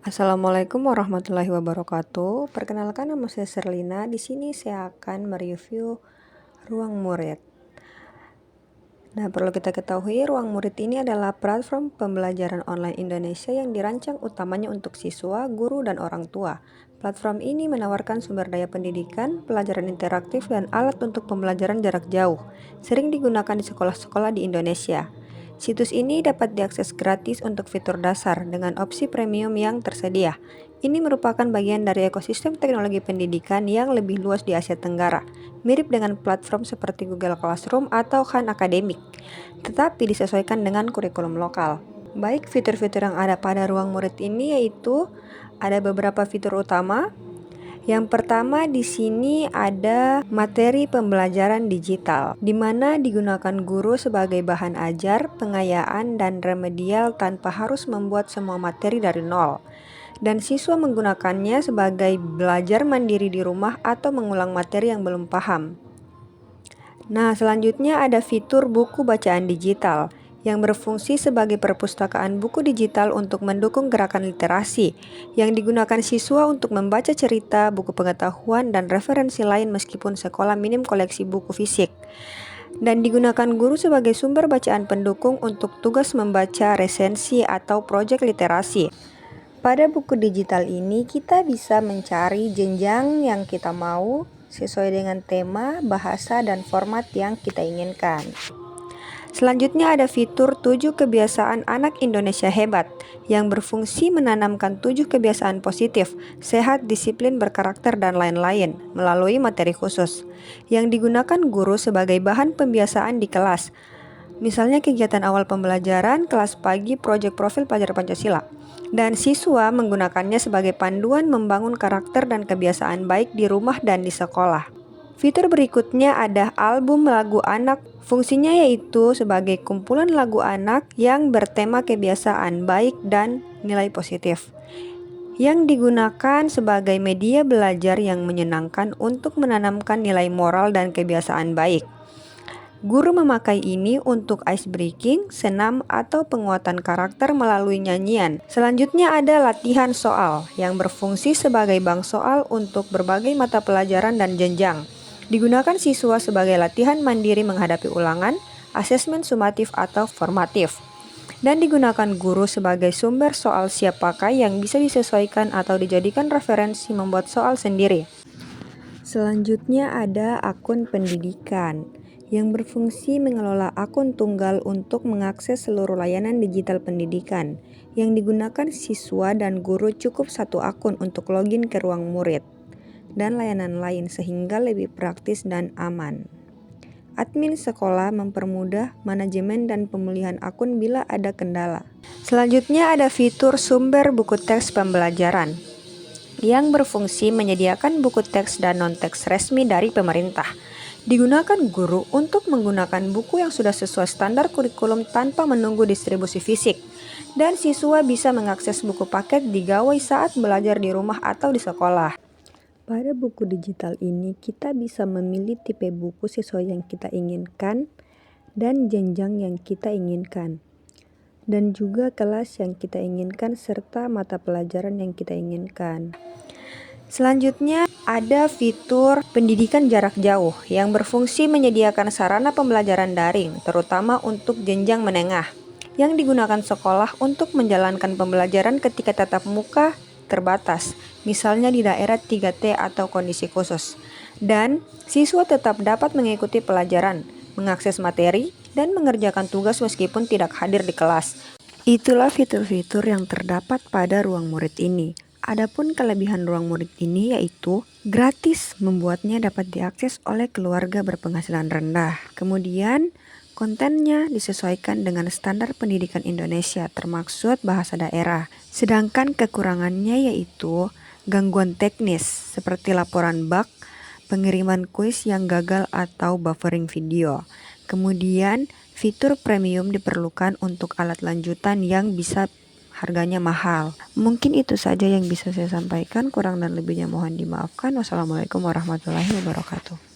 Assalamualaikum warahmatullahi wabarakatuh. Perkenalkan, nama saya Serlina. Di sini saya akan mereview Ruang Murid. Nah, perlu kita ketahui, Ruang Murid ini adalah platform pembelajaran online Indonesia yang dirancang utamanya untuk siswa, guru, dan orang tua. Platform ini menawarkan sumber daya pendidikan, pelajaran interaktif, dan alat untuk pembelajaran jarak jauh. Sering digunakan di sekolah-sekolah di Indonesia. Situs ini dapat diakses gratis untuk fitur dasar dengan opsi premium yang tersedia. Ini merupakan bagian dari ekosistem teknologi pendidikan yang lebih luas di Asia Tenggara, mirip dengan platform seperti Google Classroom atau Khan Academic, tetapi disesuaikan dengan kurikulum lokal. Baik fitur-fitur yang ada pada Ruang Murid ini yaitu ada beberapa fitur utama. Yang pertama di sini ada materi pembelajaran digital, di mana digunakan guru sebagai bahan ajar, pengayaan, dan remedial tanpa harus membuat semua materi dari nol. Dan siswa menggunakannya sebagai belajar mandiri di rumah atau mengulang materi yang belum paham. Nah, selanjutnya ada fitur buku bacaan digital yang berfungsi sebagai perpustakaan buku digital untuk mendukung gerakan literasi, yang digunakan siswa untuk membaca cerita, buku pengetahuan, dan referensi lain meskipun sekolah minim koleksi buku fisik. Dan digunakan guru sebagai sumber bacaan pendukung untuk tugas membaca, resensi, atau proyek literasi. Pada buku digital ini kita bisa mencari jenjang yang kita mau sesuai dengan tema, bahasa, dan format yang kita inginkan. Selanjutnya ada fitur 7 kebiasaan anak Indonesia hebat yang berfungsi menanamkan 7 kebiasaan positif, sehat, disiplin, berkarakter, dan lain-lain melalui materi khusus yang digunakan guru sebagai bahan pembiasaan di kelas. Misalnya kegiatan awal pembelajaran, kelas pagi, proyek profil pelajar Pancasila. Dan siswa menggunakannya sebagai panduan membangun karakter dan kebiasaan baik di rumah dan di sekolah. Fitur berikutnya ada album lagu anak. Fungsinya yaitu sebagai kumpulan lagu anak yang bertema kebiasaan baik dan nilai positif, yang digunakan sebagai media belajar yang menyenangkan untuk menanamkan nilai moral dan kebiasaan baik. Guru memakai ini untuk ice breaking, senam, atau penguatan karakter melalui nyanyian. Selanjutnya ada latihan soal yang berfungsi sebagai bank soal untuk berbagai mata pelajaran dan jenjang. Digunakan siswa sebagai latihan mandiri menghadapi ulangan, asesmen sumatif atau formatif. Dan digunakan guru sebagai sumber soal siap pakai yang bisa disesuaikan atau dijadikan referensi membuat soal sendiri. Selanjutnya ada akun pendidikan yang berfungsi mengelola akun tunggal untuk mengakses seluruh layanan digital pendidikan. Yang digunakan siswa dan guru cukup satu akun untuk login ke Ruang Murid dan layanan lain sehingga lebih praktis dan aman. Admin sekolah mempermudah manajemen dan pemulihan akun bila ada kendala. Selanjutnya ada fitur sumber buku teks pembelajaran yang berfungsi menyediakan buku teks dan non-teks resmi dari pemerintah. Digunakan guru untuk menggunakan buku yang sudah sesuai standar kurikulum tanpa menunggu distribusi fisik. Dan siswa bisa mengakses buku paket di gawai saat belajar di rumah atau di sekolah. Pada buku digital ini kita bisa memilih tipe buku sesuai yang kita inginkan dan jenjang yang kita inginkan. Dan juga kelas yang kita inginkan serta mata pelajaran yang kita inginkan. Selanjutnya ada fitur pendidikan jarak jauh yang berfungsi menyediakan sarana pembelajaran daring terutama untuk jenjang menengah yang digunakan sekolah untuk menjalankan pembelajaran ketika tatap muka terbatas, misalnya di daerah 3T atau kondisi khusus. Dan siswa tetap dapat mengikuti pelajaran, mengakses materi, dan mengerjakan tugas meskipun tidak hadir di kelas. Itulah fitur-fitur yang terdapat pada Ruang Murid ini. Adapun kelebihan Ruang Murid ini yaitu gratis, membuatnya dapat diakses oleh keluarga berpenghasilan rendah. Kemudian kontennya disesuaikan dengan standar pendidikan Indonesia termaksud bahasa daerah. Sedangkan kekurangannya yaitu gangguan teknis seperti laporan bug, pengiriman kuis yang gagal atau buffering video. Kemudian fitur premium diperlukan untuk alat lanjutan yang bisa harganya mahal. Mungkin itu saja yang bisa saya sampaikan, kurang dan lebihnya mohon dimaafkan. Wassalamualaikum warahmatullahi wabarakatuh.